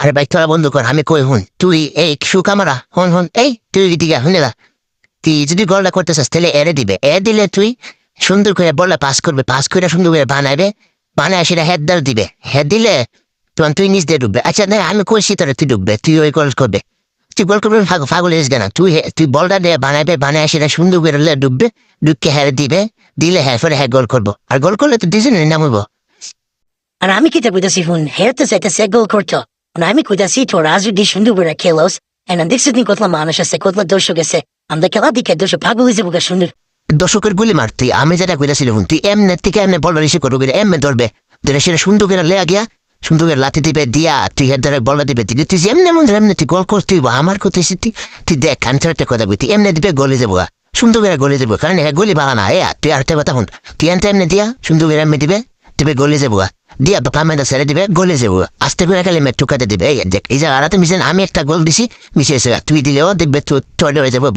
আরে ভাই তোরা বন্ধু কর আমি কই হুন তুই এই সুকামারা হন হন এই তুই দিকে হুনে দা তুই যদি গোলটা করতে চাস তাহলে এরে দিবে এ দিলে তুই সুন্দর করে বলটা পাস করবে পাস করে সুন্দর করে বানাবে বানায় সেটা হেডদার দিবে হেড দিলে তখন তুই নিচ দিয়ে ডুববে আচ্ছা না আমি কইছি তোরা তুই ডুববে তুই ওই গোল করবে তুই গোল করবে ফাগল এসে না তুই বলটা দিয়ে বানাবে বানায় সেটা সুন্দর করে ডুববে ডুবকে হেরে দিবে দিলে হ্যাঁ ফেরে হ্যাঁ গোল করবো আর গোল করলে তো ডিজাইনের নাম হইব আর আমি কিতা কইতাছি হুন হেরতে চাইতেছে গোল করতো আমি কইতাছি তোরা যদি সুন্দর করে খেলোস এন্ড দেখছি তুমি কতলা মানুষ আছে কতলা দর্শক আছে আমরা খেলা দিকে দর্শক পাগল হয়ে যাবো সুন্দর দর্শকের গুলি মার তুই আমি যেটা কইতাছিল হুন তুই এমনে থেকে এমনে বলটা রিসিভ করবি এমনে ধরবে ধরে সেটা সুন্দর করে লেয়া গিয়া সুন্দর করে লাথি দিবে দিয়া তুই হেড ধরে বলটা দিবে তুই এমনি মন এমনি তুই গোল করতে আমার কথা তুই দেখ আমি তোর একটা কথা বলতি এমনি দিবে গলে যাবো সুন্দর করে গলে যাবো কারণ গলি বাড়া না তুই আরেকটা কথা হুন তুই এনতে এমনি দিয়া সুন্দর করে এমনি দিবে দিবে গলে যাবো দিয়া কামেন্টা ছেড়ে দিবে গলে যাবো আস্তে করে গেলে মেট ঠুকাতে দিবে এই দেখ এই যে আড়াতে মিশে আমি একটা গোল দিছি মিশিয়েছে তুই দিলেও দেখবে তোর হয়ে যাবো